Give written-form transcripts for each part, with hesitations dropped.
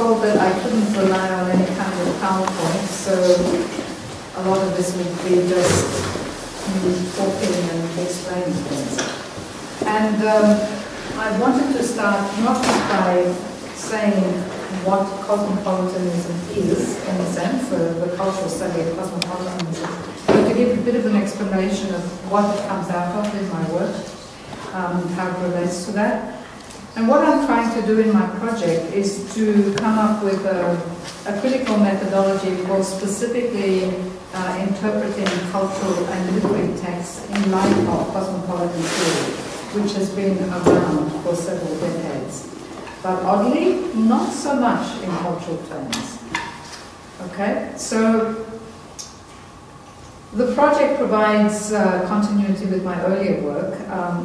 told that I couldn't rely on any kind of PowerPoint, so a lot of this would be just me talking and explaining things. And I wanted to start not by saying what cosmopolitanism is, in a sense, the cultural study of cosmopolitanism, but to give a bit of an explanation of what it comes out of in my work, how it relates to that. And what I'm trying to do in my project is to come up with a critical methodology for specifically interpreting cultural and literary texts in light of cosmopolitan theory, which has been around for several decades. But oddly, not so much in cultural terms. Okay, so the project provides continuity with my earlier work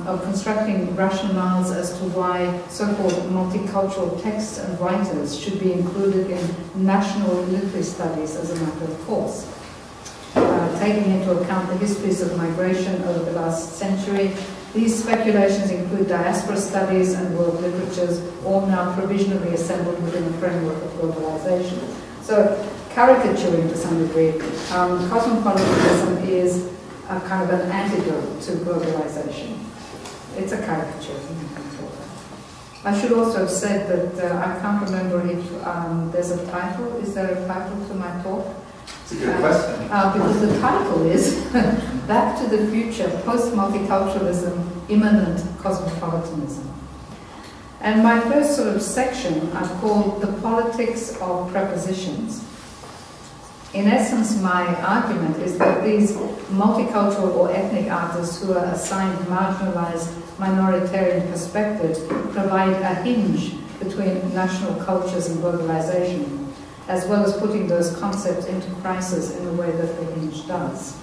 of constructing rationales as to why so-called multicultural texts and writers should be included in national literary studies as a matter of course. Taking into account the histories of migration over the last century, these speculations include diaspora studies and world literatures, all now provisionally assembled within the framework of globalization. So, caricaturing to some degree, cosmopolitanism is a kind of an antidote to globalization. It's a caricature. I should also have said that I can't remember if there's a title. Is there a title to my talk? It's a good question. Because the title is Back to the Future, Post-multiculturalism, Immanent Cosmopolitanism. And my first sort of section I've called The Politics of Prepositions. In essence, my argument is that these multicultural or ethnic artists who are assigned marginalized minoritarian perspectives provide a hinge between national cultures and globalization, as well as putting those concepts into crisis in the way that the hinge does.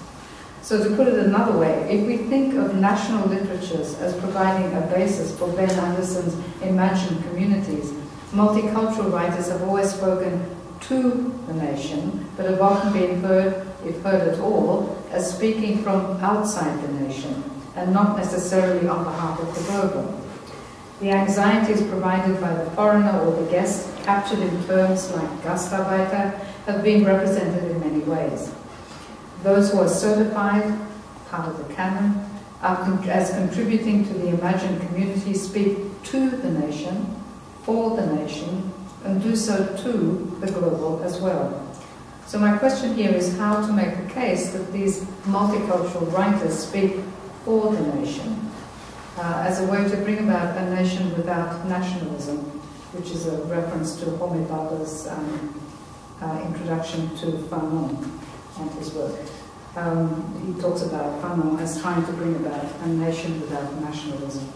So to put it another way, if we think of national literatures as providing a basis for Ben Anderson's imagined communities, multicultural writers have always spoken to the nation, but have often been heard, if heard at all, as speaking from outside the nation, and not necessarily on behalf of the global. The anxieties provided by the foreigner or the guest, captured in terms like Gastarbeiter, have been represented in many ways. Those who are certified, part of the canon, as contributing to the imagined community speak to the nation, for the nation, and do so to the global as well. So my question here is how to make the case that these multicultural writers speak for the nation, as a way to bring about a nation without nationalism, which is a reference to Homi Bhabha's introduction to Fanon and his work. He talks about Fanon as trying to bring about a nation without nationalism.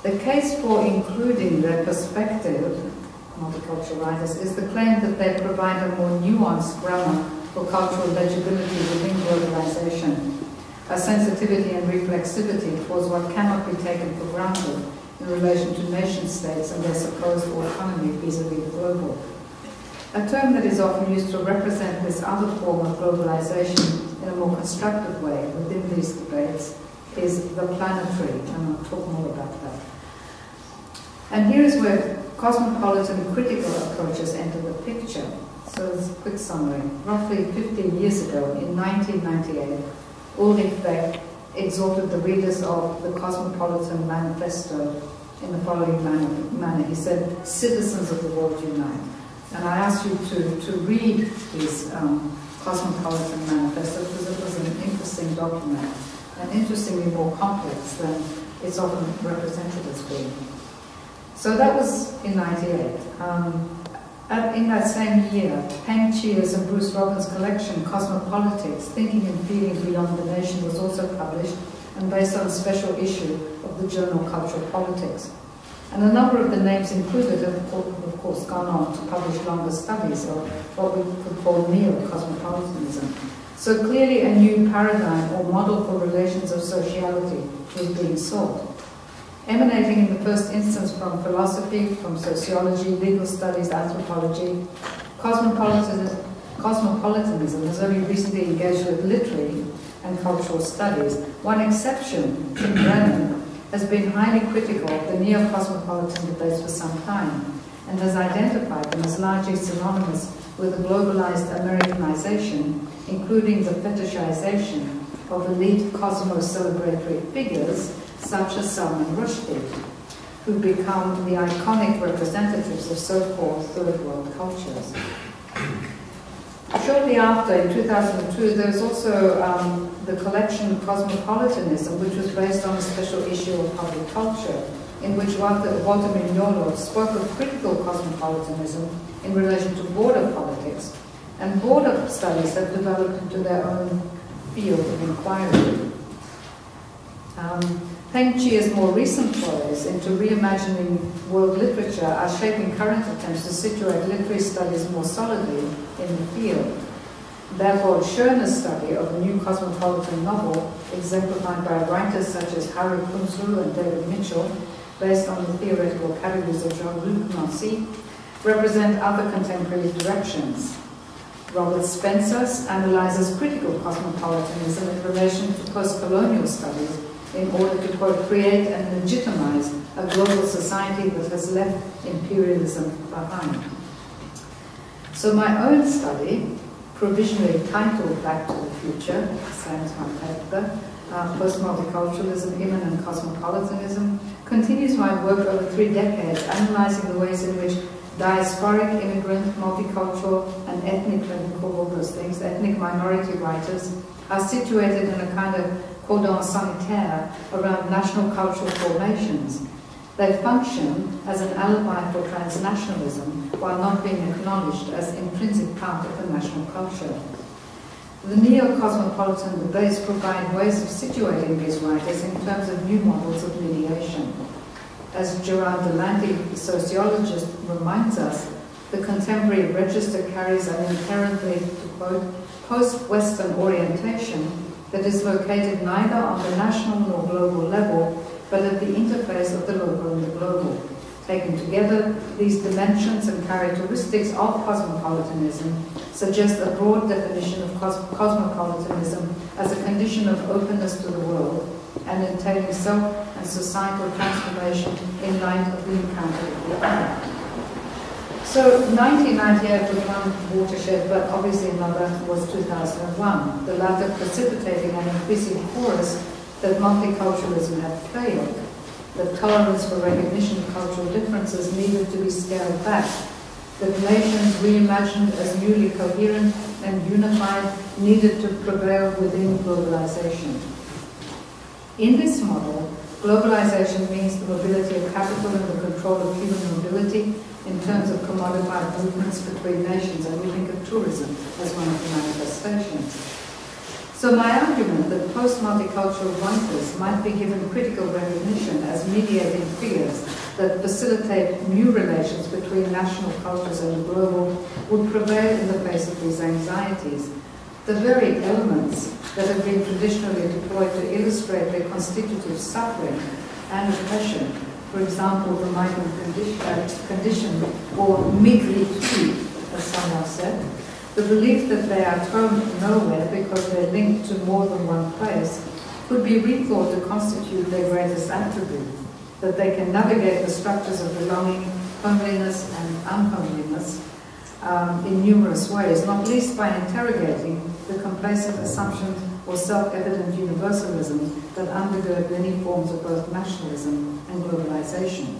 The case for including their perspective, multicultural writers, is the claim that they provide a more nuanced grammar for cultural legibility within globalization, a sensitivity and reflexivity towards what cannot be taken for granted in relation to nation-states and their supposed autonomy vis-à-vis the global. A term that is often used to represent this other form of globalization in a more constructive way within these debates is the planetary, and I'll talk more about that. And here is where cosmopolitan critical approaches enter the picture. So as a quick summary, roughly 15 years ago, in 1998, Ulrich Beck exhorted the readers of the Cosmopolitan Manifesto in the following manner. He said, "Citizens of the world unite." And I asked you to read this Cosmopolitan Manifesto because it was an interesting document, and interestingly more complex than it's often represented as being. So that was in '98. In that same year, Peng Chia's and Bruce Robbins' collection, Cosmopolitics, Thinking and Feeling Beyond the Nation, was also published and based on a special issue of the journal Cultural Politics. And a number of the names included have, of course, gone on to publish longer studies of what we could call neo-cosmopolitanism. So clearly a new paradigm or model for relations of sociality was being sought. Emanating in the first instance from philosophy, from sociology, legal studies, anthropology, cosmopolitanism has only recently engaged with literary and cultural studies. One exception, Tim Brennan, has been highly critical of the neo-cosmopolitan debates for some time, and has identified them as largely synonymous with the globalized Americanization, including the fetishization of elite cosmo-celebratory figures such as Salman Rushdie, who become the iconic representatives of so-called third world cultures. Shortly after, in 2002, there was also the collection Cosmopolitanism, which was based on a special issue of public culture, in which Walter Mignolo spoke of critical cosmopolitanism in relation to border politics, and border studies have developed into their own field of inquiry. Peng Chia's more recent forays into reimagining world literature are shaping current attempts to situate literary studies more solidly in the field. Therefore, Schörner's study of a new cosmopolitan novel, exemplified by writers such as Harry Kunzru and David Mitchell, based on the theoretical categories of Jean-Luc Nancy, represent other contemporary directions. Robert Spencer analyzes critical cosmopolitanism in relation to post-colonial studies in order to, quote, create and legitimize a global society that has left imperialism behind. So my own study, provisionally titled Back to the Future, same as my paper, Post-multiculturalism, Immanent Cosmopolitanism, continues my work over 3 decades, analyzing the ways in which diasporic, immigrant, multicultural, and ethnic, let me call all those things, ethnic minority writers are situated in a kind of cordon sanitaire around national cultural formations. They function as an alibi for transnationalism while not being acknowledged as intrinsic part of the national culture. The neo-cosmopolitan debates provide ways of situating these writers in terms of new models of mediation. As Gerard Delanty, the sociologist, reminds us, the contemporary register carries an inherently, to quote, post-Western orientation that is located neither on the national nor global level, but at the interface of the local and the global. Taken together, these dimensions and characteristics of cosmopolitanism suggest a broad definition of cosmopolitanism as a condition of openness to the world and entailing self and societal transformation in light of the encounter with the other. So 1998 was one watershed, but obviously another was 2001, the latter precipitating an increasing chorus that multiculturalism had failed, that tolerance for recognition of cultural differences needed to be scaled back, that nations reimagined as newly coherent and unified needed to prevail within globalization. In this model, globalization means the mobility of capital and the control of human mobility in terms of commodified movements between nations, and we think of tourism as one of the manifestations. So my argument that post-multicultural writers might be given critical recognition as mediating figures that facilitate new relations between national cultures and the global would prevail in the face of these anxieties. The very elements that have been traditionally deployed to illustrate their constitutive suffering and oppression, for example, the migrant condition, or migrity, as some have said, the belief that they are thrown nowhere because they're linked to more than one place, could be rethought to constitute their greatest attribute, that they can navigate the structures of belonging, homeliness and unhomeliness in numerous ways, not least by interrogating the complacent assumptions or self-evident universalism that undergird many forms of both nationalism and globalization.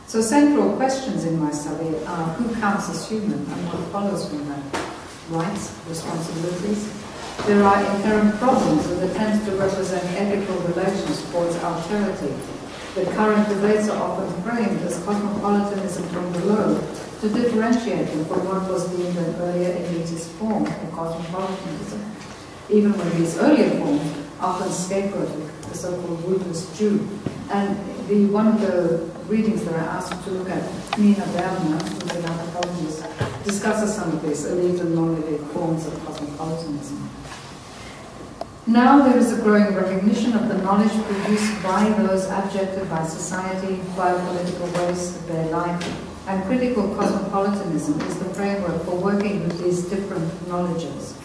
So central questions in my study are who counts as human and what follows from that? Rights, responsibilities. There are inherent problems with attempts to represent ethical relations towards alterity. The current debates are often framed as cosmopolitanism from below to differentiate them from what was deemed an earlier elitist form of cosmopolitanism, even when these earlier forms often scapegoated the so-called ruthless Jew. And one of the readings that I asked you to look at, Nina Bergner, who's an anthropologist, discusses some of these elite and non-elite forms of cosmopolitanism. Now there is a growing recognition of the knowledge produced by those abjected by society, by political ways of their life, and critical cosmopolitanism is the framework for working with these different knowledges.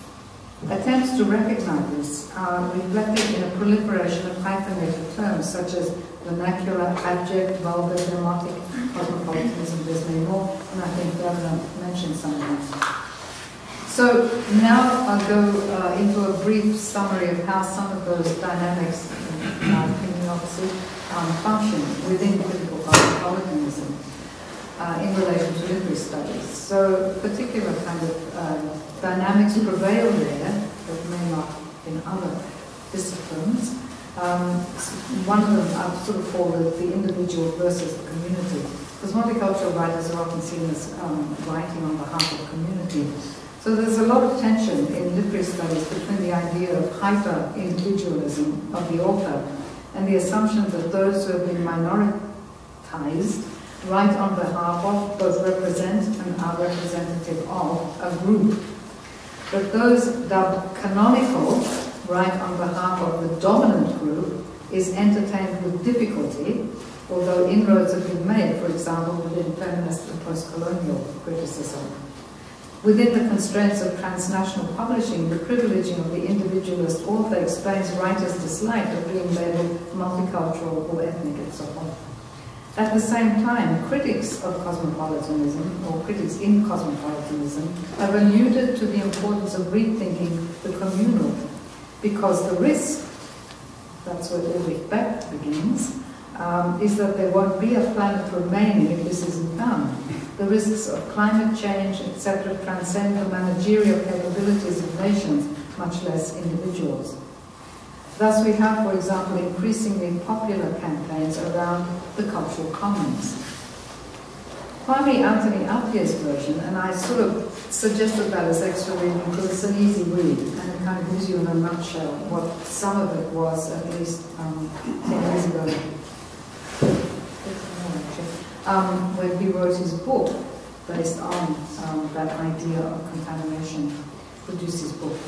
Attempts to recognize this are reflected in a proliferation of hyphenated terms such as vernacular, abject, vulgar, demotic, cosmopolitanism. There's many more, and I think Governor mentioned some of them. So now I'll go into a brief summary of how some of those dynamics, in my opinion, obviously, function within critical cosmopolitanism in relation to literary studies. So particular kind of dynamics prevail there that may not in other disciplines. One of them I've sort of called it the individual versus the community, because multicultural writers are often seen as writing on behalf of the community. So there's a lot of tension in literary studies between the idea of hyper-individualism of the author and the assumption that those who have been minoritized write on behalf of, both represent and are representative of, a group. But those dubbed canonical write on behalf of the dominant group is entertained with difficulty, although inroads have been made, for example, within feminist and post-colonial criticism. Within the constraints of transnational publishing, the privileging of the individualist author explains writers' dislike of being labeled multicultural or ethnic and so on. At the same time, critics of cosmopolitanism, or critics in cosmopolitanism, have alluded to the importance of rethinking the communal, because the risk, that's where Ulrich Beck begins, is that there won't be a planet remaining if this isn't done. The risks of climate change, etc., transcend the managerial capabilities of nations, much less individuals. Thus we have, for example, increasingly popular campaigns around the cultural commons. Kwame Anthony Appiah's version, and I sort of suggested that as extra reading because it's an easy read, and it kind of gives you in a nutshell what some of it was, at least 10 years ago. When he wrote his book based on that idea of contamination, produced his book.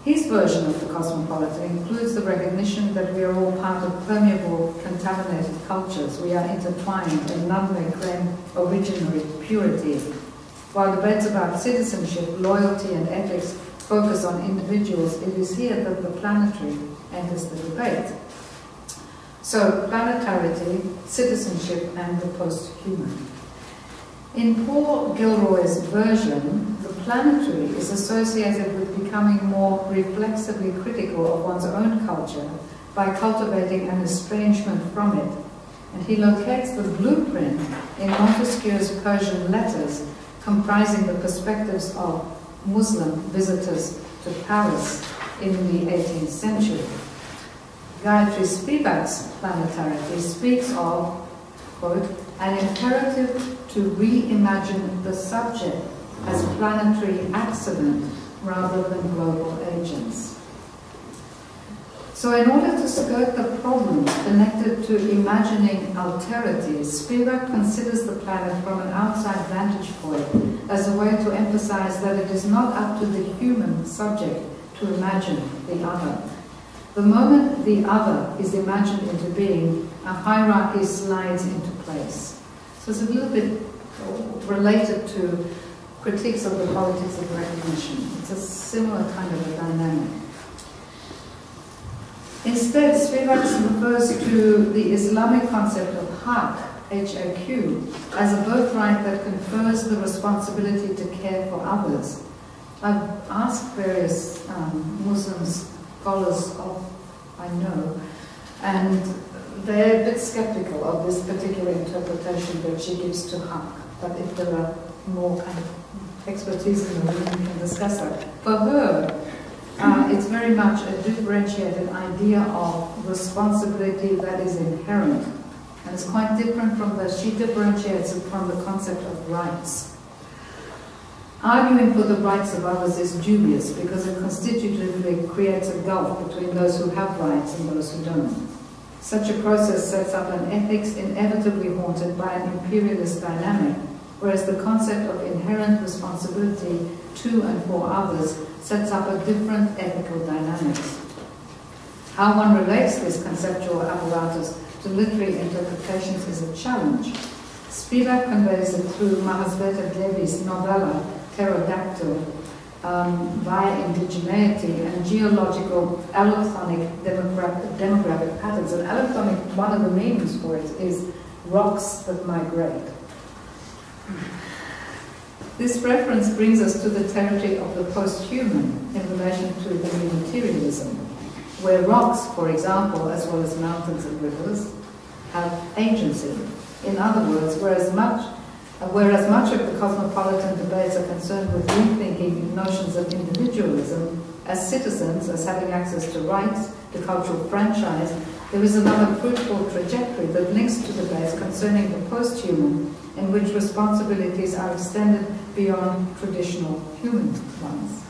His version of the Cosmopolitan includes the recognition that we are all part of permeable, contaminated cultures. We are intertwined, and none may claim originary purity. While debates about citizenship, loyalty, and ethics focus on individuals, it is here that the planetary enters the debate. So, planetarity, citizenship, and the posthuman. In Paul Gilroy's version, the planetary is associated with becoming more reflexively critical of one's own culture by cultivating an estrangement from it. And he locates the blueprint in Montesquieu's Persian letters, comprising the perspectives of Muslim visitors to Paris in the 18th century. Gayatri Spivak's Planetarity speaks of, quote, an imperative to reimagine the subject as planetary accident rather than global agents. So in order to skirt the problems connected to imagining alterities, Spivak considers the planet from an outside vantage point as a way to emphasize that it is not up to the human subject to imagine the other. The moment the other is imagined into being, a hierarchy slides into place. So it's a little bit related to critiques of the politics of recognition. It's a similar kind of a dynamic. Instead, Spivak refers to the Islamic concept of haq, H-A-Q, as a birthright that confers the responsibility to care for others. I've asked various Muslim scholars I know, and they're a bit skeptical of this particular interpretation that she gives to haq. But if there are more kind of expertise in the room, we can discuss that. For her, it's very much a differentiated idea of responsibility that is inherent. And it's quite different from she differentiates it from the concept of rights. Arguing for the rights of others is dubious because it constitutively creates a gulf between those who have rights and those who don't. Such a process sets up an ethics inevitably haunted by an imperialist dynamic, whereas the concept of inherent responsibility to and for others sets up a different ethical dynamics. How one relates this conceptual apparatus to literary interpretations is a challenge. Spivak conveys it through Mahasveta Devi's novella Pterodactyl, via indigeneity and geological allochthonic demographic patterns. And allochthonic, one of the meanings for it is rocks that migrate. This reference brings us to the territory of the posthuman in relation to the new materialism, where rocks, for example, as well as mountains and rivers, have agency. In other words, whereas much of the cosmopolitan debates are concerned with rethinking notions of individualism as citizens, as having access to rights, to cultural franchise, there is another fruitful trajectory that links to debates concerning the posthuman, in which responsibilities are extended beyond traditional human ones.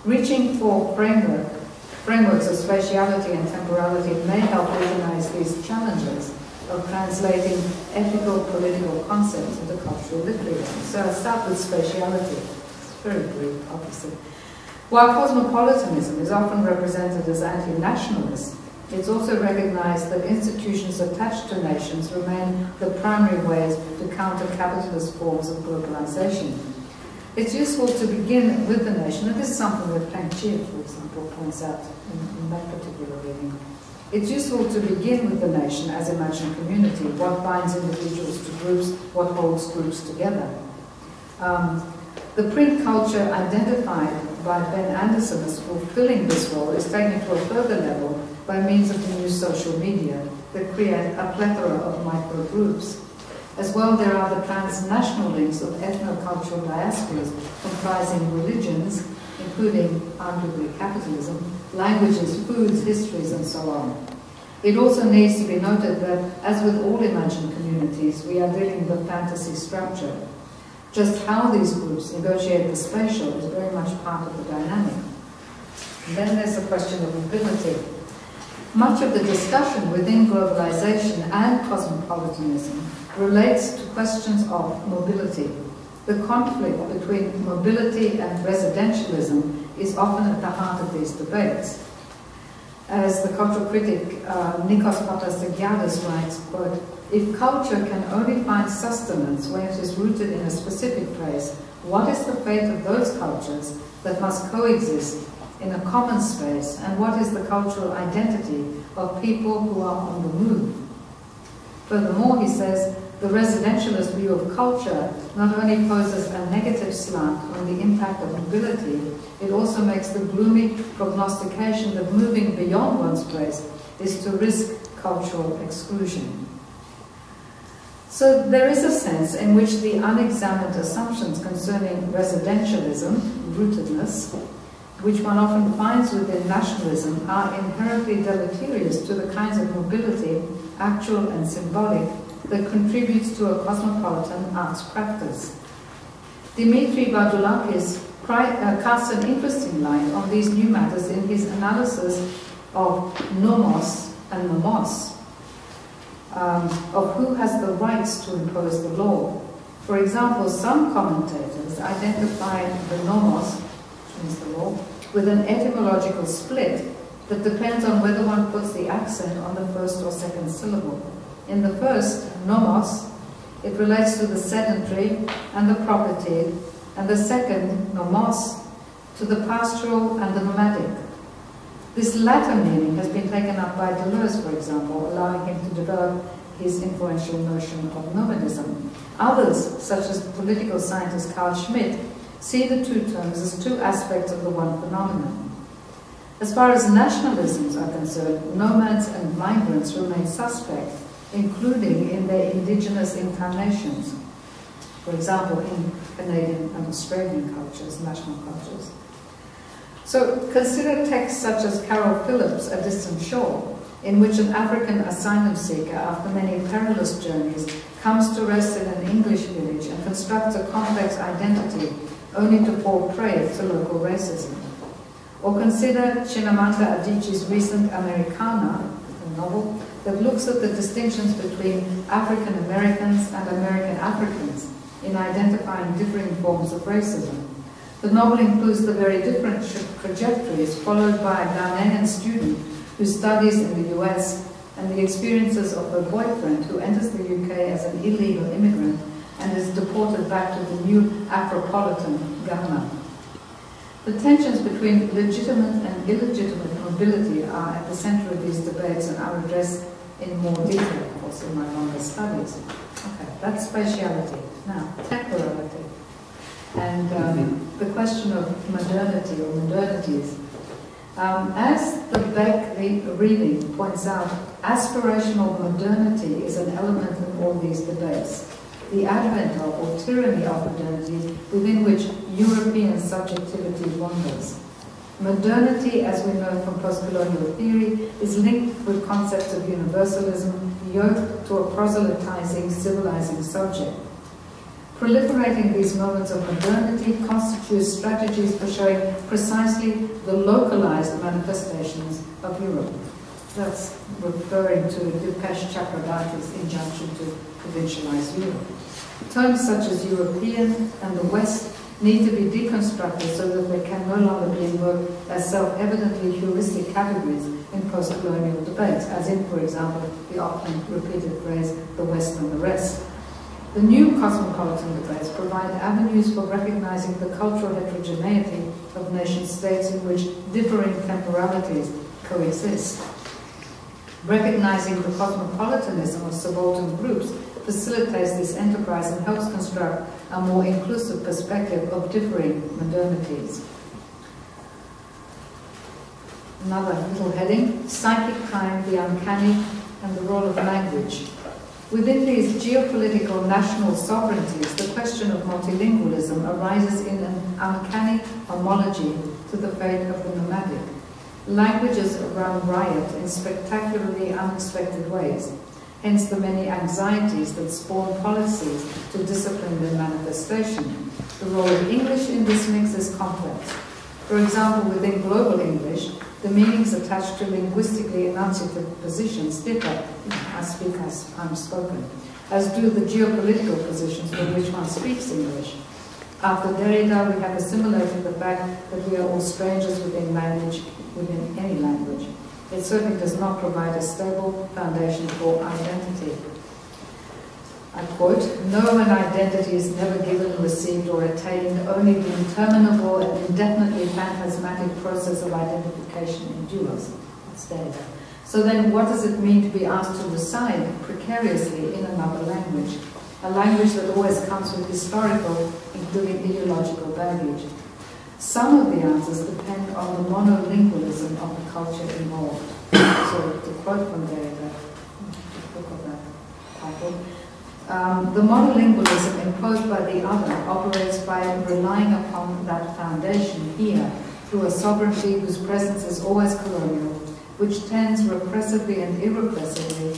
Reaching for frameworks of spatiality and temporality may help organize these challenges of translating ethical, political concepts into cultural literary. So I'll start with spatiality. It's very brief, obviously. While cosmopolitanism is often represented as anti-nationalist, it's also recognized that institutions attached to nations remain the primary ways to counter capitalist forms of globalization. It's useful to begin with the nation, and this is something that Planetarity, for example, points out in that particular reading. It's useful to begin with the nation as imagined community, what binds individuals to groups, what holds groups together. The print culture identified by Ben Anderson as fulfilling this role is taken to a further level by means of the new social media that create a plethora of micro-groups. As well, there are the transnational links of ethno-cultural diasporas comprising religions, including arguably capitalism, languages, foods, histories, and so on. It also needs to be noted that, as with all imagined communities, we are dealing with a fantasy structure. Just how these groups negotiate the spatial is very much part of the dynamic. And then there's the question of mobility. Much of the discussion within globalization and cosmopolitanism relates to questions of mobility. The conflict between mobility and residentialism is often at the heart of these debates. As the cultural critic Nikos Papastagiadis writes, quote, "If culture can only find sustenance when it is rooted in a specific place, what is the fate of those cultures that must coexist in a common space, and what is the cultural identity of people who are on the move?" Furthermore, he says, the residentialist view of culture not only poses a negative slant on the impact of mobility, it also makes the gloomy prognostication that moving beyond one's place is to risk cultural exclusion. So there is a sense in which the unexamined assumptions concerning residentialism, rootedness, which one often finds within nationalism, are inherently deleterious to the kinds of mobility, actual and symbolic, that contributes to a cosmopolitan arts practice. Dimitri Vardoulakis casts an interesting light on these new matters in his analysis of nomos and nomos, of who has the rights to impose the law. For example, some commentators identify the nomos, which means the law, with an etymological split that depends on whether one puts the accent on the first or second syllable. In the first, nomos, it relates to the sedentary and the property, and the second, nomos, to the pastoral and the nomadic. This latter meaning has been taken up by Deleuze, for example, allowing him to develop his influential notion of nomadism. Others, such as political scientist Carl Schmitt, see the two terms as two aspects of the one phenomenon. As far as nationalisms are concerned, nomads and migrants remain suspect, including in their indigenous incarnations. For example, in Canadian and Australian cultures, national cultures. So consider texts such as Carol Phillips' A Distant Shore, in which an African asylum seeker, after many perilous journeys, comes to rest in an English village and constructs a complex identity only to fall prey to local racism. Or consider Chinamanda Adichie's recent Americana, a novel that looks at the distinctions between African Americans and American Africans in identifying differing forms of racism. The novel includes the very different trajectories followed by a Ghanaian student who studies in the US and the experiences of her boyfriend who enters the UK as an illegal immigrant and is deported back to the new Afropolitan Ghana. The tensions between legitimate and illegitimate mobility are at the center of these debates and are addressed in more detail, of course, in my longer studies. Okay, that's spatiality. Now, temporality. And the question of modernity or modernities. As the Beck reading points out, aspirational modernity is an element in all these debates. The advent of or tyranny of modernity within which European subjectivity wanders. Modernity, as we know from post-colonial theory, is linked with concepts of universalism, yoked to a proselytizing, civilizing subject. Proliferating these moments of modernity constitutes strategies for showing precisely the localized manifestations of Europe. That's referring to Dipesh Chakrabarty's injunction to provincialize Europe. Terms such as European and the West need to be deconstructed so that they can no longer be invoked as self-evidently heuristic categories in post-colonial debates, as in, for example, the often repeated phrase, the West and the rest. The new cosmopolitan debates provide avenues for recognizing the cultural heterogeneity of nation-states in which differing temporalities coexist. Recognizing the cosmopolitanism of subaltern groups facilitates this enterprise and helps construct a more inclusive perspective of differing modernities. Another little heading, psychic crime, the uncanny, and the role of language. Within these geopolitical national sovereignties, the question of multilingualism arises in an uncanny homology to the fate of the nomadic. Languages run riot in spectacularly unexpected ways, hence the many anxieties that spawn policies to discipline their manifestation. The role of English in this mix is complex. For example, within global English, the meanings attached to linguistically enunciated positions differ. I speak as I'm spoken, as do the geopolitical positions with which one speaks English. After Derrida, we have assimilated the fact that we are all strangers within language, within any language. It certainly does not provide a stable foundation for identity. I quote, "No, an identity is never given, received, or attained, only the interminable and indefinitely phantasmatic process of identification endures." That's Derrida. So then what does it mean to be asked to reside precariously in another language? A language that always comes with historical, including ideological baggage. Some of the answers depend on the monolingualism of the culture involved. So to quote from Derrida, look at that title. The monolingualism imposed by the other operates by relying upon that foundation here through a sovereignty whose presence is always colonial, which tends repressively and irrepressively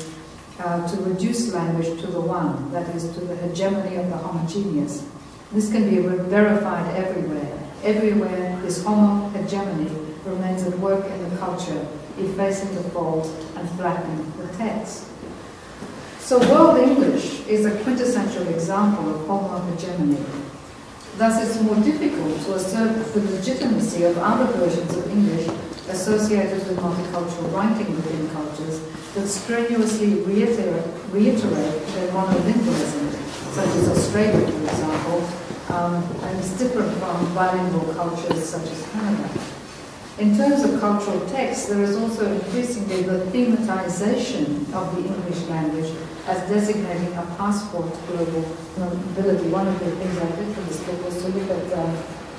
to reduce language to the one, that is, to the hegemony of the homogeneous. This can be verified everywhere. Everywhere this homo hegemony remains at work in the culture, effacing the folds and flattening the text. So World English is a quintessential example of homo hegemony. Thus it's more difficult to assert the legitimacy of other versions of English associated with multicultural writing within cultures that strenuously reiterate their monolingualism, such as Australia, for example, and is different from bilingual cultures such as Canada. In terms of cultural texts, there is also increasingly the thematization of the English language as designating a passport to global mobility. One of the things I did for this book was to look at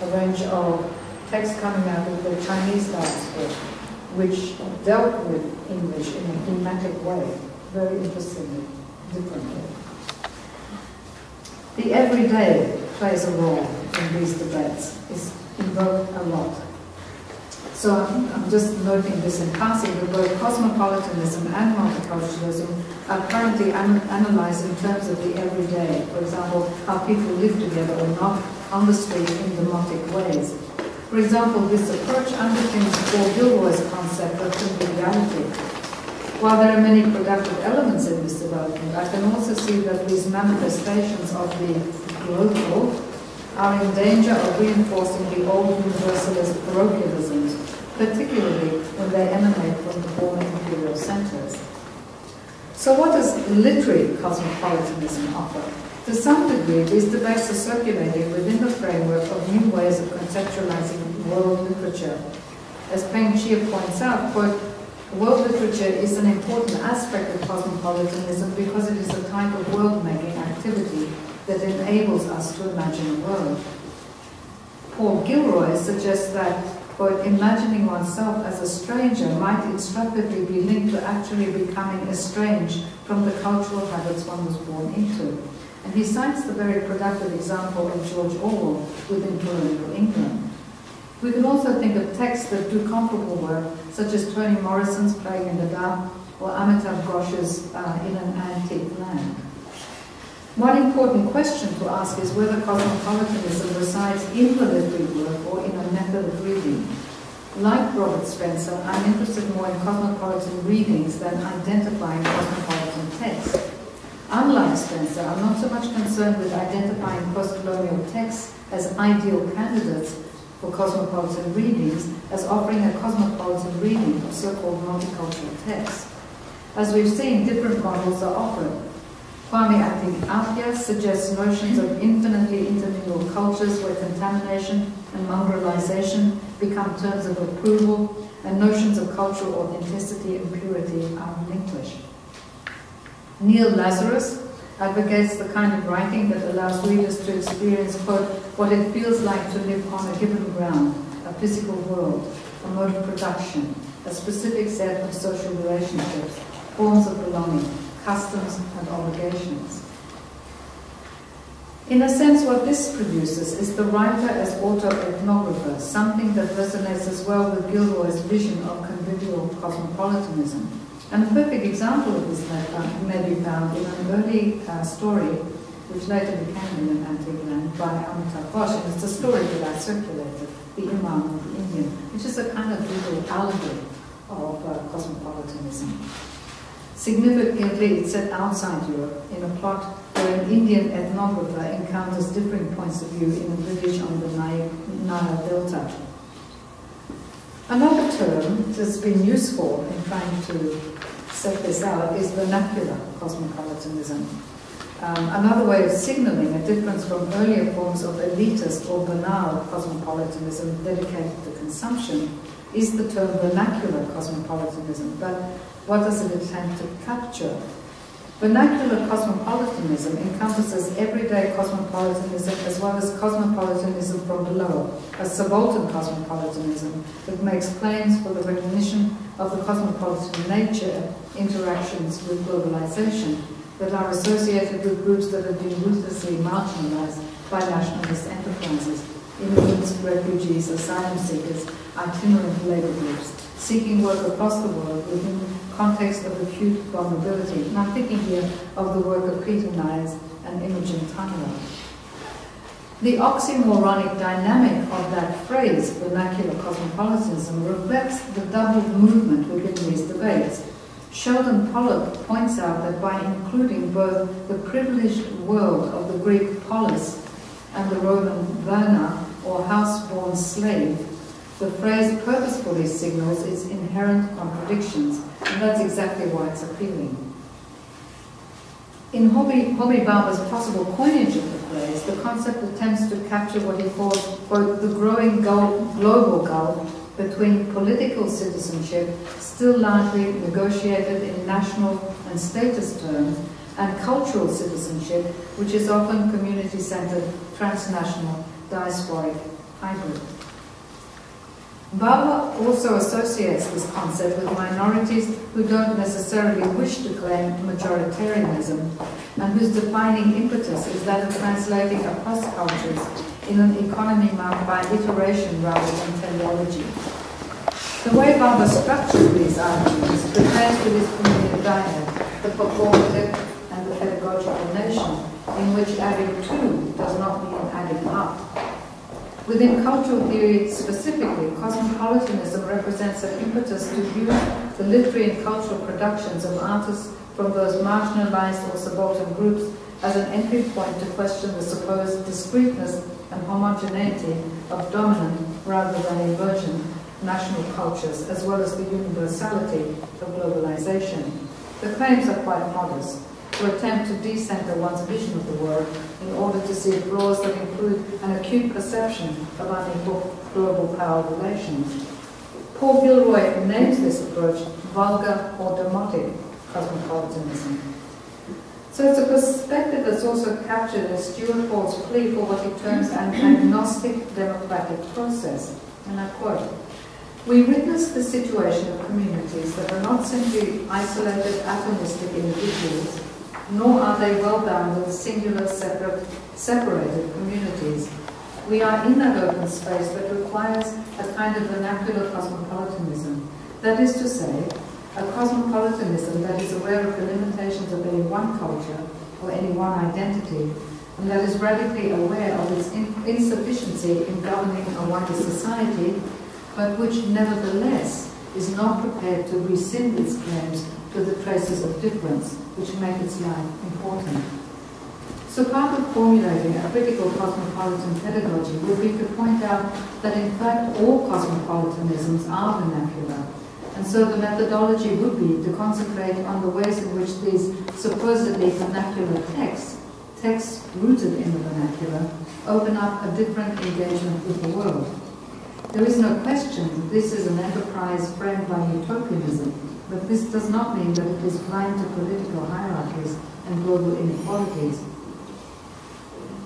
a range of texts coming out of the Chinese diaspora, which dealt with English in a thematic way, very interestingly, differently. The everyday plays a role in these debates, is invoked a lot. So I'm just noting this in passing, that both cosmopolitanism and multiculturalism are currently analyzed in terms of the everyday. For example, how people live together or not on the street in demotic ways. For example, this approach underpins Paul Gilroy's concept of conviviality. While there are many productive elements in this development, I can also see that these manifestations of the global are in danger of reinforcing the old universalist parochialisms, particularly when they emanate from the former imperial centers. So what does literary cosmopolitanism offer? To some degree, these debates are circulating within the framework of new ways of conceptualizing world literature. As Peng Chia points out, quote, world literature is an important aspect of cosmopolitanism because it is a type of world-making activity that enables us to imagine a world. Paul Gilroy suggests that, quote, imagining oneself as a stranger might instructively be linked to actually becoming estranged from the cultural habits one was born into. And he cites the very productive example of George Orwell within colonial England. We can also think of texts that do comparable work, such as Toni Morrison's Plague in the Dark or Amitav Ghosh's In an Antique Land. One important question to ask is whether cosmopolitanism resides in the literary work or in a method of reading. Like Robert Spencer, I'm interested more in cosmopolitan readings than identifying cosmopolitan texts. Unlike Spencer, I'm not so much concerned with identifying post-colonial texts as ideal candidates for cosmopolitan readings as offering a cosmopolitan reading of so-called multicultural texts. As we've seen, different models are offered. Kwame Appiah suggests notions of infinitely intermingled cultures where contamination and mongrelization become terms of approval, and notions of cultural authenticity and purity are relinquished. Neil Lazarus advocates the kind of writing that allows readers to experience, quote, what it feels like to live on a given ground, a physical world, a mode of production, a specific set of social relationships, forms of belonging, customs and obligations. In a sense, what this produces is the writer as auto-ethnographer, something that resonates as well with Gilroy's vision of convivial cosmopolitanism. And a perfect example of this may be found in an early story, which later became In an Antique Land, by Amitav Ghosh. And it's a story that I circulated, The Imam of the Indian, which is a kind of little allegory of cosmopolitanism. Significantly, it's set outside Europe in a plot where an Indian ethnographer encounters differing points of view in a village on the Nile Delta. Another term that's been useful in trying to set this out is vernacular cosmopolitanism. Another way of signaling a difference from earlier forms of elitist or banal cosmopolitanism dedicated to consumption is the term vernacular cosmopolitanism. But what does it attempt to capture? Vernacular cosmopolitanism encompasses everyday cosmopolitanism as well as cosmopolitanism from below, a subaltern cosmopolitanism that makes claims for the recognition of the cosmopolitan nature interactions with globalization that are associated with groups that have been ruthlessly marginalized by nationalist enterprises, immigrants, refugees, asylum seekers, itinerant labor groups, seeking work across the world within the context of acute vulnerability. And I'm thinking here of the work of Peter Nyers and Imogen Tyler. The oxymoronic dynamic of that phrase, vernacular cosmopolitanism, reflects the double movement within these debates. Sheldon Pollock points out that by including both the privileged world of the Greek polis and the Roman verna, or house-born slave, the phrase purposefully signals its inherent contradictions, and that's exactly why it's appealing. In Homi Bhabha's possible coinage of the phrase, the concept attempts to capture what he calls, quote, the growing global gulf between political citizenship, still largely negotiated in national and status terms, and cultural citizenship, which is often community-centered, transnational, diasporic, hybrid. Bhabha also associates this concept with minorities who don't necessarily wish to claim majoritarianism and whose defining impetus is that of translating across cultures in an economy marked by iteration rather than teleology. The way Bhabha structures these arguments pertains to this familiar dyad, the performative and the pedagogical nation, in which adding to does not mean adding up. Within cultural theory specifically, cosmopolitanism represents an impetus to view the literary and cultural productions of artists from those marginalized or subaltern groups as an entry point to question the supposed discreteness and homogeneity of dominant rather than emergent national cultures, as well as the universality of globalization. The claims are quite modest. to attempt to decenter one's vision of the world in order to see flaws that include an acute perception of unequal global power relations. Paul Gilroy names this approach vulgar or demotic cosmopolitanism. So it's a perspective that's also captured in Stuart Hall's plea for what he terms an agnostic democratic process. And I quote, "We witness the situation of communities that are not simply isolated atomistic individuals, nor are they well bound with singular separated communities. We are in that open space that requires a kind of vernacular cosmopolitanism. That is to say, a cosmopolitanism that is aware of the limitations of any one culture or any one identity, and that is radically aware of its insufficiency in governing a wider society, but which nevertheless is not prepared to rescind its claims to the traces of difference which make its life important." So part of formulating a critical cosmopolitan pedagogy would be to point out that in fact all cosmopolitanisms are vernacular, and so the methodology would be to concentrate on the ways in which these supposedly vernacular texts rooted in the vernacular, open up a different engagement with the world. There is no question that this is an enterprise framed by utopianism, but this does not mean that it is blind to political hierarchies and global inequalities.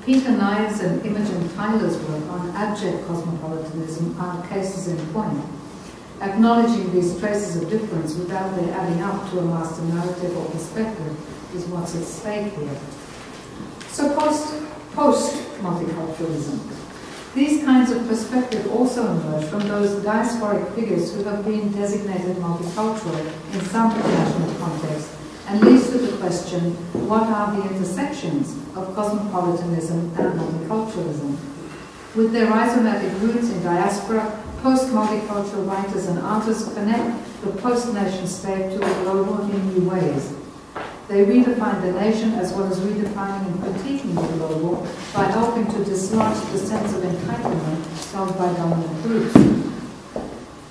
Peter Knives and Imogen Tyler's work on abject cosmopolitanism are cases in point. Acknowledging these traces of difference without their adding up to a master narrative or perspective is what's at stake here. So post-multiculturalism. These kinds of perspective also emerge from those diasporic figures who have been designated multicultural in some international context, and leads to the question, what are the intersections of cosmopolitanism and multiculturalism? With their rhizomatic roots in diaspora, post-multicultural writers and artists connect the post-nation state to the global in new ways. They redefine the nation as well as redefining and critiquing the global by helping to dislodge the sense of entitlement held by dominant groups.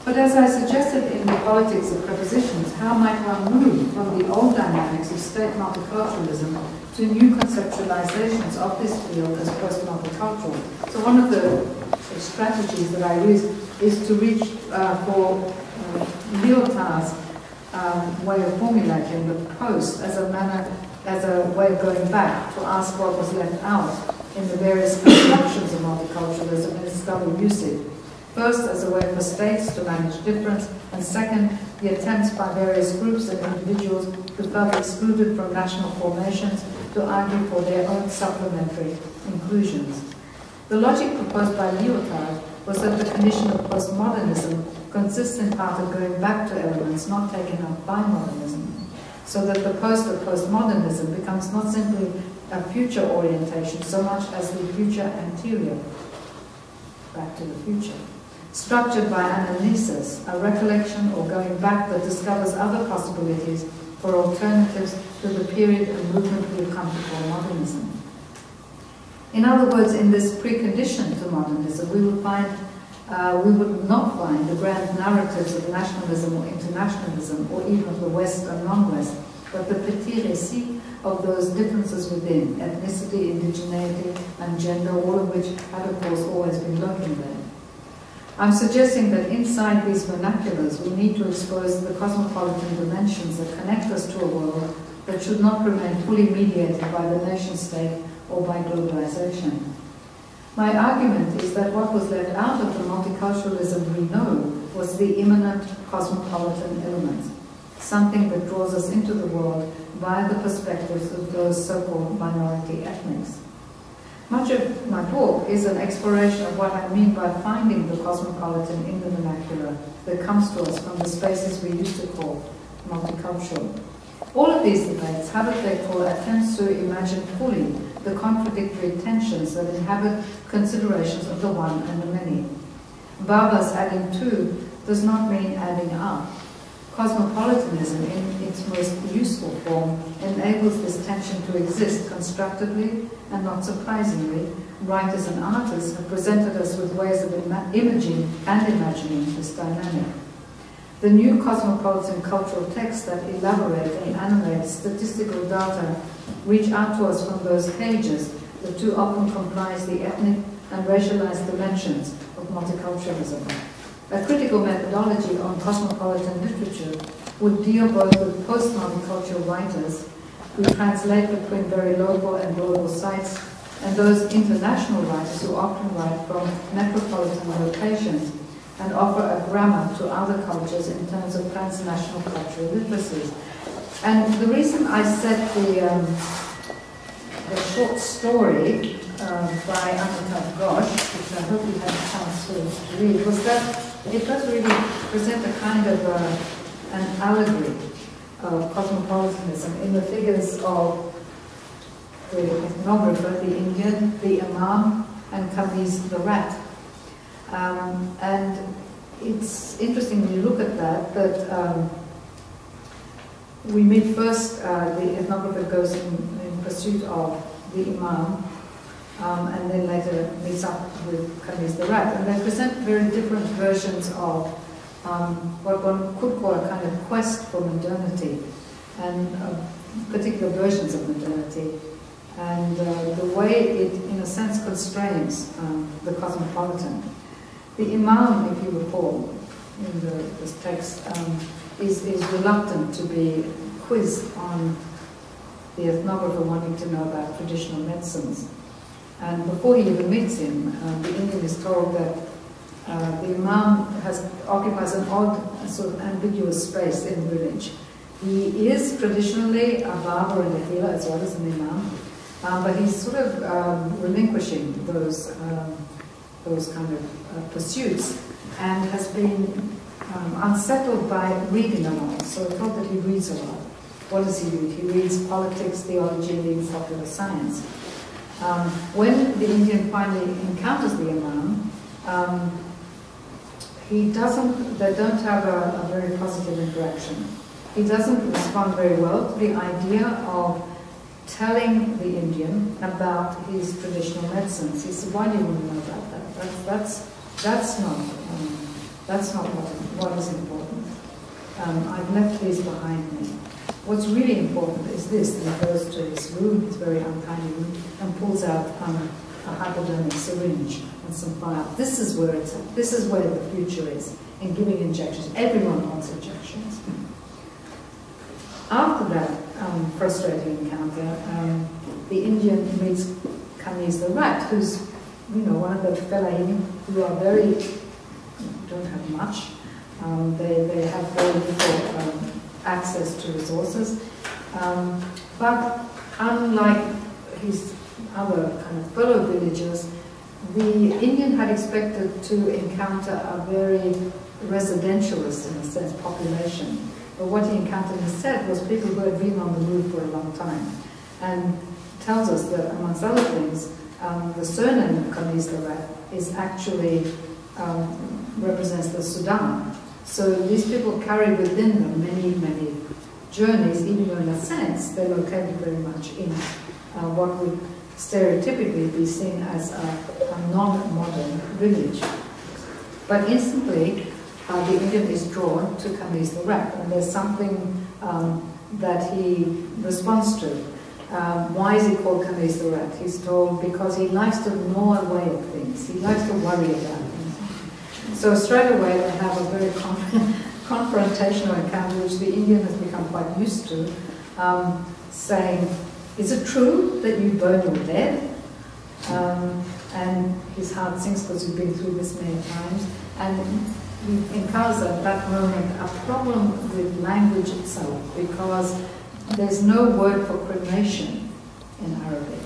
But as I suggested in the Politics of Prepositions, how might one move from the old dynamics of state multiculturalism to new conceptualizations of this field as post-multicultural? So one of the strategies that I use is to reach for Lyotard's way of formulating the post as a way of going back to ask what was left out in the various constructions of multiculturalism in its double usage. First, as a way for states to manage difference, and second, the attempts by various groups and individuals who felt excluded from national formations to argue for their own supplementary inclusions. The logic proposed by Lyotard was that the condition of postmodernism consists in part of going back to elements not taken up by modernism, so that the post of postmodernism becomes not simply a future orientation so much as the future anterior, back to the future, structured by anamnesis, a recollection or going back that discovers other possibilities for alternatives to the period and movement we've come to call modernism. In other words, in this precondition to modernism, we would not find the grand narratives of nationalism or internationalism, or even of the West and non-West, but the petit récit of those differences within ethnicity, indigeneity, and gender, all of which had, of course, always been lurking there. I'm suggesting that inside these vernaculars, we need to expose the cosmopolitan dimensions that connect us to a world that should not remain fully mediated by the nation-state or by globalization. My argument is that what was left out of the multiculturalism we know was the immanent cosmopolitan element, something that draws us into the world via the perspectives of those so-called minority ethnics. Much of my book is an exploration of what I mean by finding the cosmopolitan in the vernacular that comes to us from the spaces we used to call multicultural. All of these debates have at their core attempts to imagine fully the contradictory tensions that inhabit considerations of the one and the many. Barber's adding to does not mean adding up. Cosmopolitanism, in its most useful form, enables this tension to exist constructively, and not surprisingly, writers and artists have presented us with ways of imaging and imagining this dynamic. The new cosmopolitan cultural texts that elaborate and animate statistical data reach out to us from those cages that too often comprise the ethnic and racialized dimensions of multiculturalism. A critical methodology on cosmopolitan literature would deal both with post-multicultural writers who translate between very local and global sites, and those international writers who often write from metropolitan locations and offer a grammar to other cultures in terms of transnational cultural literacies. And the reason I set the short story by Amitav Ghosh, which I hope you had a chance to read, was that it does really present a kind of an allegory of cosmopolitanism in the figures of the ethnographer, the Indian, the Imam, and Khamis the rat. And it's interesting when you look at that, we meet first, the ethnographer goes in pursuit of the Imam, and then later meets up with Khamis the rat. And they present very different versions of what one could call a kind of quest for modernity, and particular versions of modernity, and the way it, in a sense, constrains the cosmopolitan. The Imam, if you recall, in this text, is reluctant to be quizzed on the ethnographer wanting to know about traditional medicines. And before he even meets him, the Indian is told that the Imam occupies an odd, sort of ambiguous space in the village. He is traditionally a barber and a healer as well as an Imam, but he's sort of relinquishing those kind of pursuits, and has been unsettled by reading a lot. So I thought that he reads a lot. What does he read? He reads politics, theology, and even popular science. When the Indian finally encounters the Imam, they don't have a very positive interaction. He doesn't respond very well to the idea of telling the Indian about his traditional medicines. He said, "Why do you want to know about that? That's not what is important. I've left these behind me. What's really important is this." And he goes to his room, his very untidy room, and pulls out a hypodermic syringe and some fire. This is where it's at. This is where the future is in giving injections. Everyone wants injections. After that frustrating encounter, the Indian meets Khamis the rat, who's, one of the fellahin who are don't have much. They have very little access to resources. But unlike his other kind of fellow villagers, the Indian had expected to encounter a very residentialist, in a sense, population. But what he encountered instead was people who had been on the move for a long time, and tells us that, amongst other things, the surname of Khamis the rat is actually represents the Sudan. So these people carry within them many, many journeys, even though in a sense they're located very much in what would stereotypically be seen as a non-modern village. But instantly, the Indian is drawn to Khamis the rat, and there's something that he responds to. Why is he called Khamis the rat? He's told because he likes to gnaw away at things. He likes to worry about things. So straight away they have a very confrontational encounter, which the Indian has become quite used to, saying, "Is it true that you burn your dead?" And his heart sinks because he's been through this many times. And he encounters at that moment a problem with language itself, because there's no word for cremation in Arabic.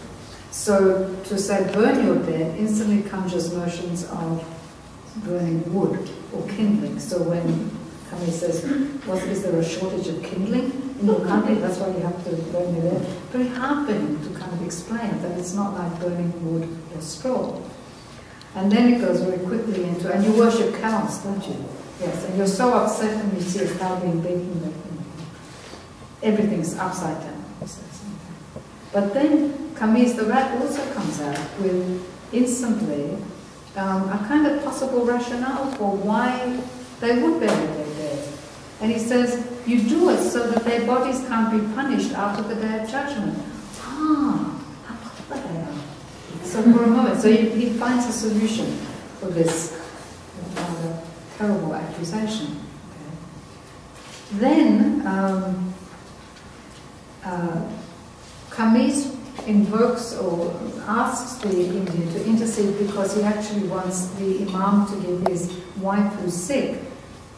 So to say burn your dead instantly conjures notions of burning wood or kindling. So when Khamis says, is there a shortage of kindling in your country? That's why you have to burn your dead. Very hard for him to kind of explain that it's not like burning wood or straw. And then it goes very quickly into, and you worship cows, don't you? Yes, and you're so upset when you see a cow being beaten that everything's upside down. But then Khamis the rat also comes out with instantly a kind of possible rationale for why they would bury their dead. And he says, you do it so that their bodies can't be punished after the Day of Judgment. So for a moment, so he finds a solution for this rather terrible accusation. Okay. Then Camus invokes or asks the Indian to intercede because he actually wants the Imam to give his wife who's sick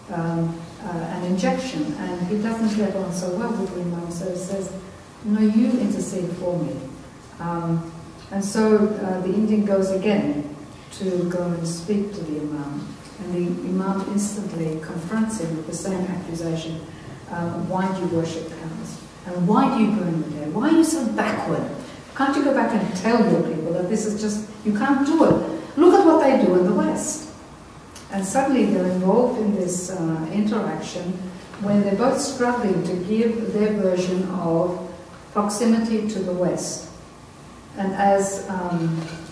an injection, and he doesn't get on so well with the Imam, so he says, no, you intercede for me. And so the Indian goes again to go and speak to the Imam, and the Imam instantly confronts him with the same accusation. Why do you worship cows? And why do you burn the dead? Why are you so backward? Can't you go back and tell your people that this is just, you can't do it? Look at what they do in the West. And suddenly they're involved in this interaction when they're both struggling to give their version of proximity to the West. And as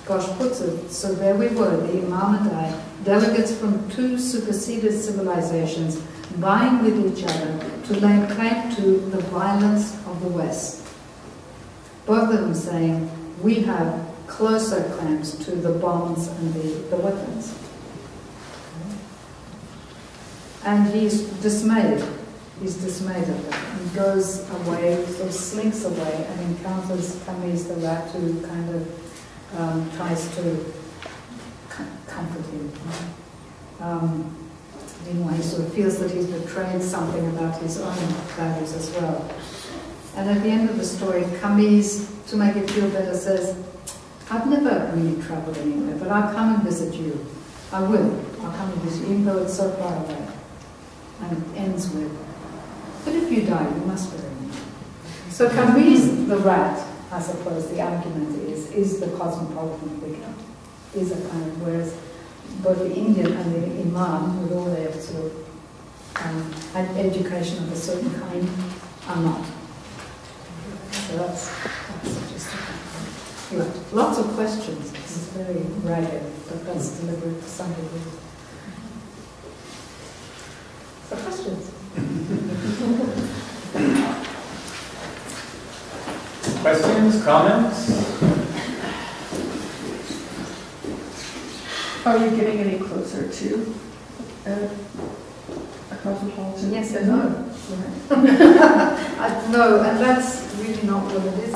Gosh puts it, so there we were, the Imam and I, delegates from two superseded civilizations, vying with each other to lay claim to the violence of the West. Both of them saying, we have closer claims to the bombs and the weapons. And he's dismayed. He's dismayed of it. He goes away, sort of slinks away, and encounters Camus the rat, who kind of tries to comfort him. Meanwhile, he sort of feels that he's betrayed something about his own values as well. And at the end of the story, Camus, to make it feel better, says, I've never really travelled anywhere, but I'll come and visit you. I will. I'll come and visit you, even though it's so far away. And it ends with, but if you die, you must bury me. So Camus, the rat, I suppose the argument is the cosmopolitan figure, is a kind of, whereas both the Indian and the Imam, with all their sort of education of a certain kind, are not. So that's just lots of questions. It's very ragged, but that's deliberate to some degree. So questions? Questions, comments? Are you getting any closer to a cosmopolitan? Yes and no. No, and that's really not what it is.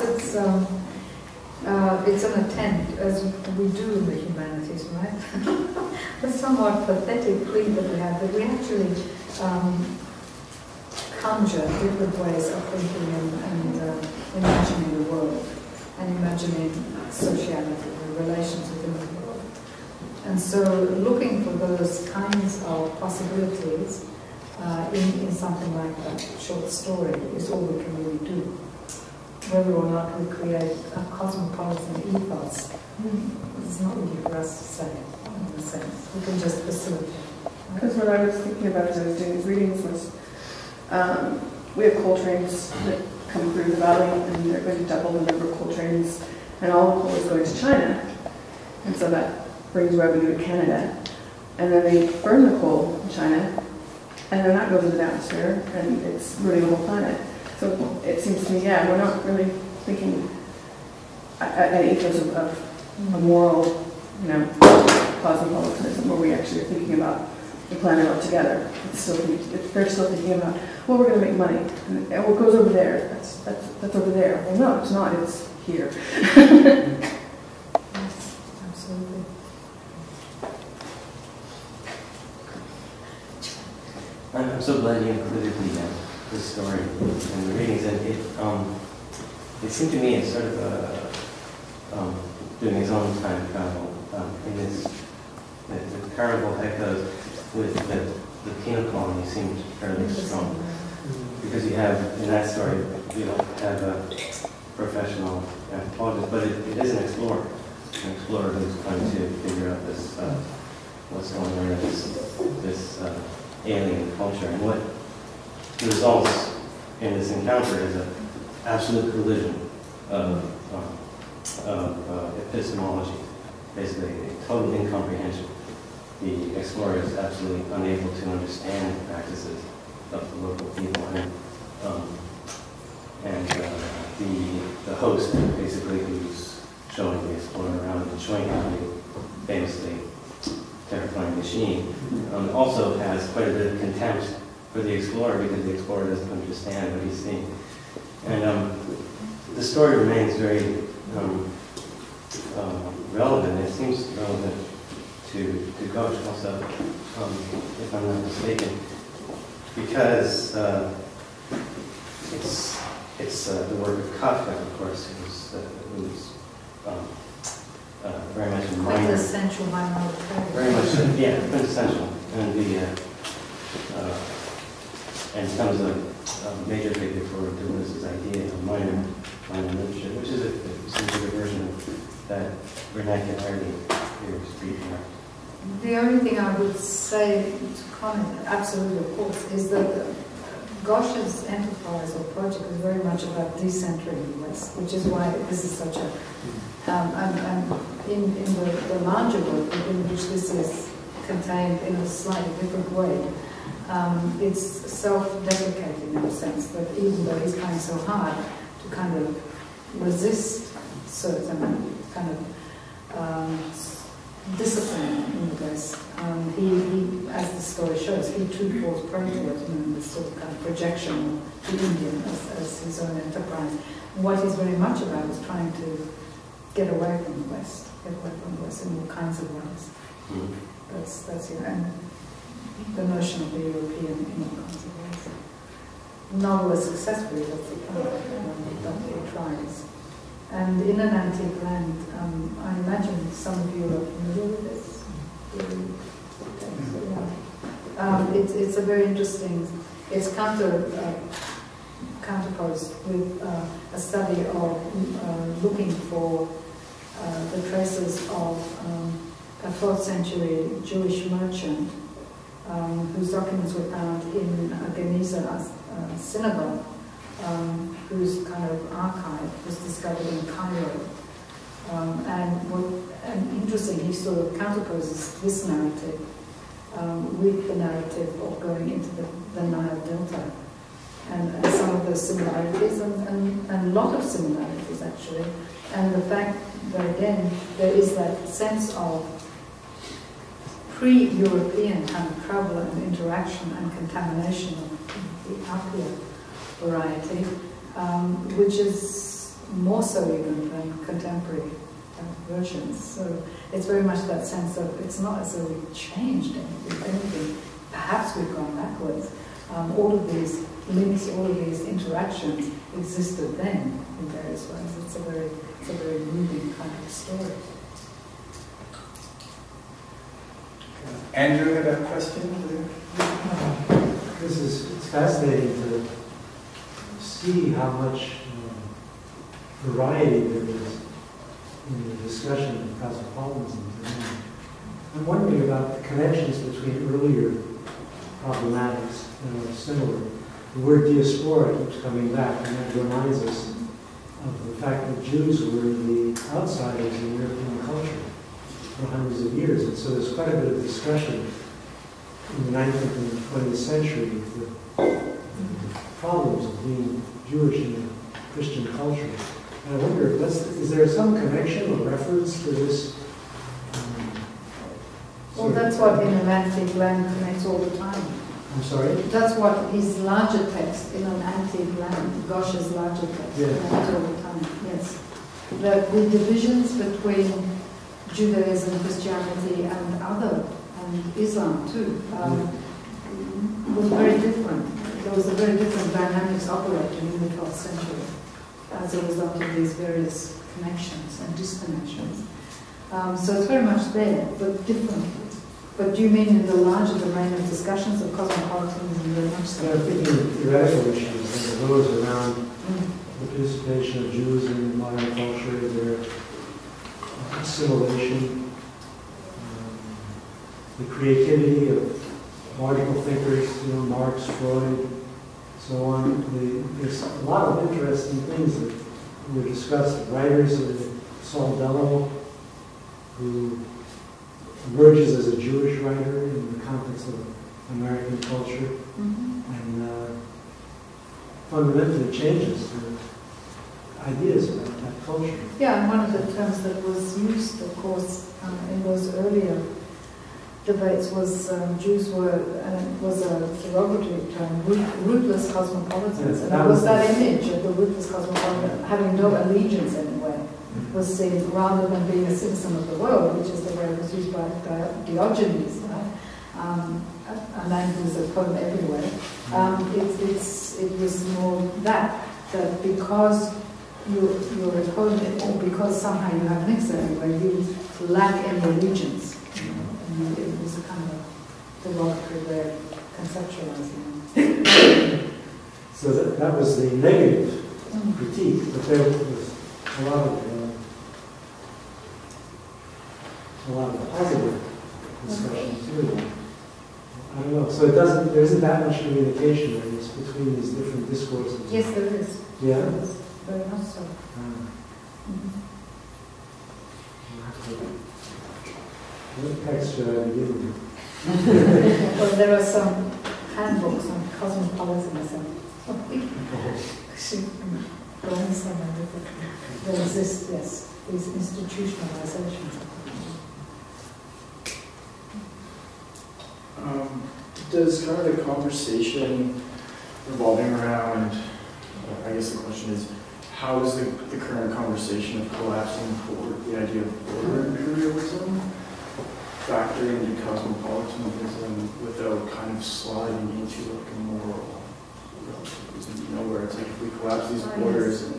It's an attempt, as we do in the humanities, right? The somewhat pathetic plea that we have, that we actually conjure different ways of thinking and imagining the world, and imagining sociality, the relations within the world. And so looking for those kinds of possibilities in something like that short story is all we can really do. Whether or not we create a cosmopolitan ethos, it's not really for us to say, in a sense. We can just facilitate. Because what I was thinking about as I was doing these readings was, we have coal trains that come through the valley, and they're going to double the number of coal trains, and all the coal is going to China. And so that brings revenue to Canada. And then they burn the coal in China, and then that goes into the atmosphere, and it's ruining the whole planet. So it seems to me, yeah, we're not really thinking an ethos of a moral, cosmopolitanism, where we actually are thinking about the planet altogether. They're still thinking about, well, we're going to make money, and what goes over there, that's over there. Well, no, it's not. It's here. Yes, absolutely. I'm so glad you included the story in the readings, and it seemed to me it's sort of doing his own time travel in this. The parable echoes with the penal colony seemed fairly strong, because you have in that story you have a professional anthropologist, but it is an explorer who's trying to figure out this what's going on in this alien culture, and what results in this encounter is an absolute collision of epistemology, basically total incomprehension. The explorer is absolutely unable to understand the practices of the local people, and the host, basically, who's showing the explorer around and showing him the famously terrifying machine, also has quite a bit of contempt for the explorer because the explorer doesn't understand what he's seeing. And the story remains very relevant. It seems relevant to Ghosh also, if I'm not mistaken, because it's the work of Kafka, of course, who's very much a minor. Quintessential minority. Very much, yeah, quintessential, and becomes a major figure for Deleuze's idea of minor literature, which is a version of that vernacularity here, street art. The only thing I would say to comment, absolutely, of course, is that Ghosh's enterprise or project is very much about decentering the West, which is why this is such a and in the larger work in which this is contained in a slightly different way, it's self-deprecating in a sense that even though he's trying so hard to kind of resist certain kind of discipline in the West, he, as the story shows, he too falls prey to it, and this sort of kind of projection of the Indian as his own enterprise. And what he's very much about is trying to get away from the West, in all kinds of ways. That's it. And the notion of the European in all kinds of ways. Not always successfully, that's the point, that he tries. And in an antique land, I imagine some of you are familiar with this. It's a very interesting, it's counterposed with a study of looking for the traces of a 4th century Jewish merchant whose documents were found in a Geniza synagogue, whose kind of archive was discovered in Cairo. And interesting, he sort of counterposes this narrative with the narrative of going into the Nile Delta. And some of those similarities, and a lot of similarities actually. And the fact that again, there is that sense of pre-European kind of travel and interaction and contamination of the Appia variety, which is more so even than contemporary versions. So it's very much that sense of, it's not as though we've changed anything. Perhaps we've gone backwards. All of these links, all of these interactions existed then in various ways. It's a very moving kind of story. Andrew had a question? It's fascinating to see how much variety there is in the discussion of cosmopolitanism. I'm wondering about the connections between earlier problematics that are similar. The word diaspora keeps coming back, and that reminds us of the fact that Jews were the outsiders in European culture for hundreds of years. And so there's quite a bit of discussion in the 19th and 20th century of the problems of being Jewish in a Christian culture. And I wonder, is there some connection or reference to this? Well, that's what in an antique land connects all the time. I'm sorry? That's what his larger text in an antique land, Ghosh's larger text, connects all the time, yes. The divisions between Judaism, Christianity, and Islam too, was very different. There was a very different dynamics operating in the 12th century as a result of these various connections and disconnections. So it's very much there, but differently. But do you mean in the larger domain of discussions of cosmopolitanism very much so? I'm thinking of theoretical issues that arose around the participation of Jews in modern culture, their assimilation, the creativity of marginal thinkers, Marx, Freud, so on. There's a lot of interesting things that were discussed. Writers like Saul Bellow, who emerges as a Jewish writer in the context of American culture, and fundamentally changes the ideas about that culture. Yeah, and one of the terms that was used, of course, in those earlier debates was Jews were, and it was a derogatory term, rootless cosmopolitans. Yes, and it was that image of the rootless cosmopolitan having no allegiance anyway, was seen rather than being a citizen of the world, which is the way it was used by Diogenes, a man who was a poet everywhere. It was more that because you're a poet, or because somehow you have links everywhere, you lack any allegiance. It was a kind of a derogatory way of conceptualizing it. So that was the negative critique, but there was a lot of positive discussion too. I don't know. So there isn't that much communication, I guess, between these different discourses. Yes, there is. Yeah. There is. Very much so. What text should I begin with? Well, there are some handbooks on cosmopolitanism. Going somewhere with it. There exist, yes, these institutionalizations. Does kind of the conversation revolving around, I guess the question is, how is the current conversation of collapsing toward the idea of border imperialism factor into cosmopolitanism without kind of sliding into like a moral relativism, you know, where it's like if we collapse these borders and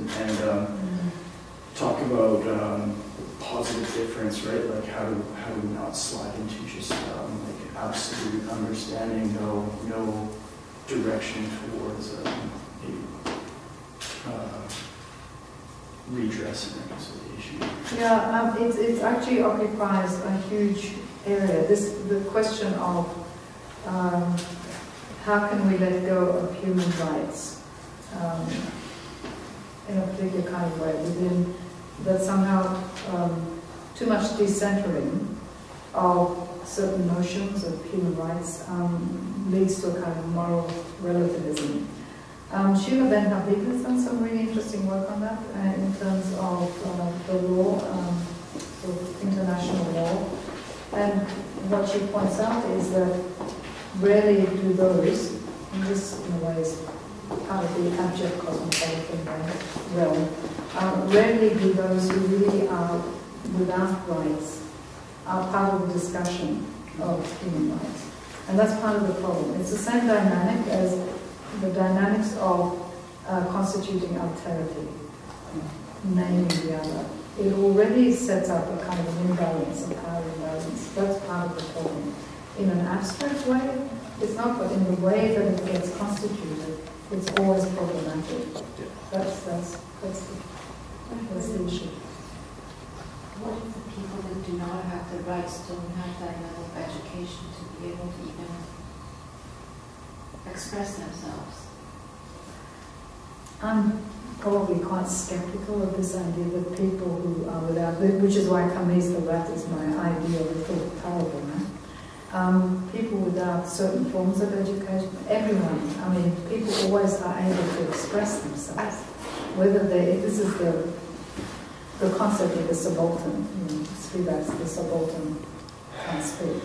talk about positive difference, right? Like how do we not slide into just like absolute understanding, no direction towards redress and reconciliation? Yeah, it actually occupies a huge area. The question of how can we let go of human rights in a particular kind of way, within that somehow too much decentering of certain notions of human rights leads to a kind of moral relativism. Sheila Ben Habib has done some really interesting work on that in terms of the law, sort of international law. And what she points out is that rarely do those, and this in a way is part of the abject cosmopolitan realm, rarely do those who really are without rights are part of the discussion of human rights. And that's part of the problem. It's the same dynamic as the dynamics of constituting alterity, naming the other. It already sets up a kind of an imbalance, a power imbalance. That's part of the problem. In an abstract way, it's not, but in the way that it gets constituted, it's always problematic. That's the issue. What if the people that do not have the rights don't have that level of education to be able to even express themselves? I'm probably quite skeptical of this idea that people who are without, which is why Camus the rat is my ideal little parable, right? People without certain forms of education, everyone, I mean, people always are able to express themselves. Whether this is the concept of the subaltern, Spivak's the subaltern can't speak.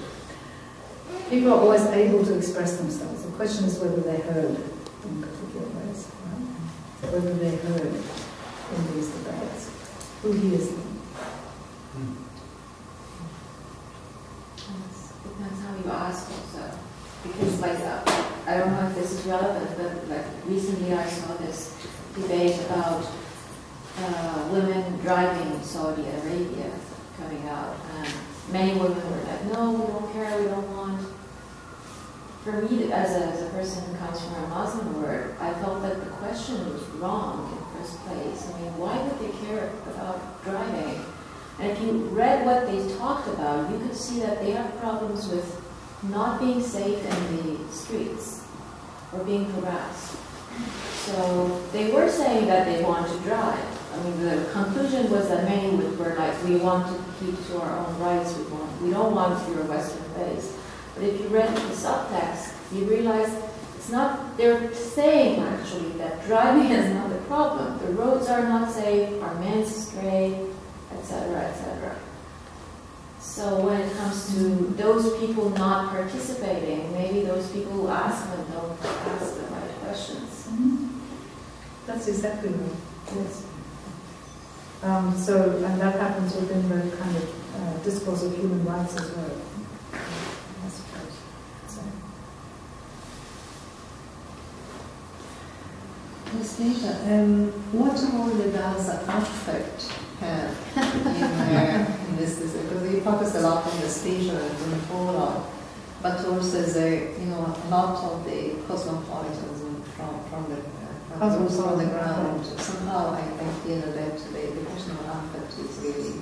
People are always able to express themselves. The question is whether they're heard in particular ways, right? Whether they're heard in these debates. Who hears them? Depends how you ask also. Because like, I don't know if this is relevant, but like recently I saw this debate about women driving in Saudi Arabia coming out, and many women were like, no, we don't care, we don't want. For me, as a person who comes from a Muslim world, I felt that the question was wrong in the first place. I mean, why would they care about driving? And if you read what they talked about, you could see that they have problems with not being safe in the streets or being harassed. So they were saying that they want to drive. I mean, the conclusion was that many were like, we want to keep to our own rights, we don't want your Western face. But if you read the subtext, you realize it's not, they're saying actually that driving is not the problem. The roads are not safe, our men stray, etc., etc. So when it comes to those people not participating, maybe those people who ask them don't ask the right questions. That's exactly right. Yes. And that happens within the kind of discourse of human rights as well, I suppose. So. Sneja, what role does affect have in this? Because we focus a lot on the spatial and temporal, but also a lot of the cosmopolitanism from the ground. Somehow I feel that the personal affect is really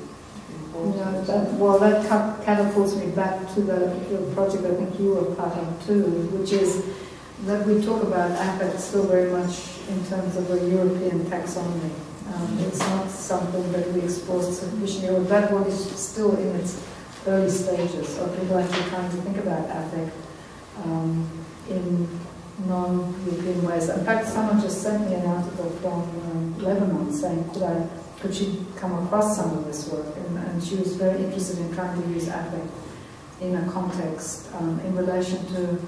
important. That catapults me back to the project I think you were part of too, which is that we talk about affect still very much in terms of a European taxonomy. It's not something that we explore sufficiently, or that one is still in its early stages of people actually trying to think about affect in non-European ways. In fact, someone just sent me an article from Lebanon saying, could she come across some of this work? And she was very interested in trying to use affect in a context in relation to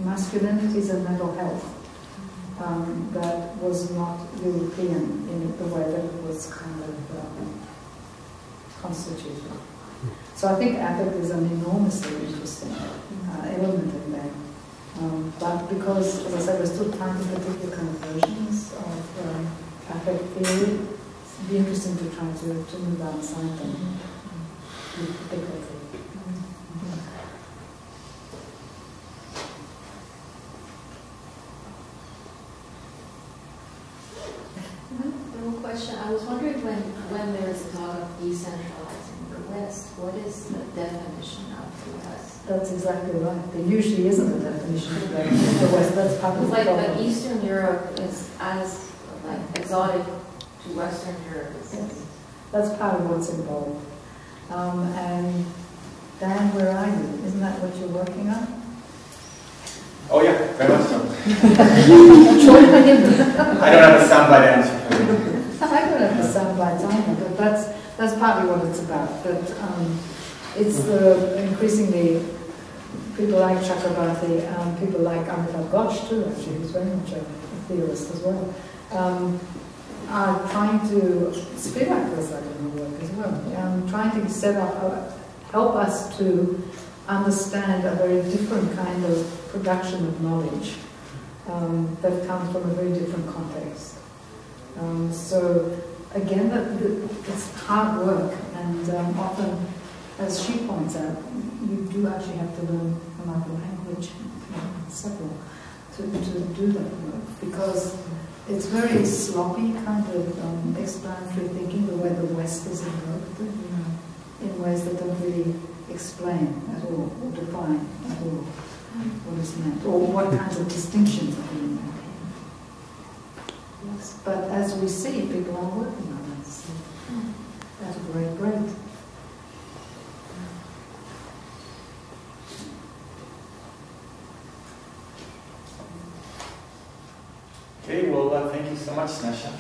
masculinities and mental health. That was not European in the way that it was kind of constituted. So I think affect is an enormously interesting element in there. But because, as I said, we're still trying to particular kind of versions of affect theory, it'd be interesting to try to move outside them with difficulty. Question. I was wondering when there is a talk of decentralizing the West, what is the definition of the West? That's exactly right. There usually isn't a definition of the West. That's part of the problem. But Eastern Europe is as exotic to Western Europe. Yes. That's part of what's involved. And Dan, where are you? Isn't that what you're working on? Oh yeah, very much so. I don't have a soundbite answer for you. I don't have the soundbites either, but that's partly what it's about. But it's increasingly people like Chakrabarty, people like Amitav Ghosh too, actually, who's very much a theorist as well, are trying to, Spivak does that in her work as well, trying to set up, help us to understand a very different kind of production of knowledge that comes from a very different context. So again, it's hard work, and often, as she points out, you do actually have to learn another language, several, to do that work, because it's very sloppy kind of explanatory thinking, the way the West is invoked, in ways that don't really explain at all, or define at all what is meant, or what kinds of distinctions are being made. Yes, but as we see, people are working on it, so that's a great rate. Okay, well, thank you so much, Sneja.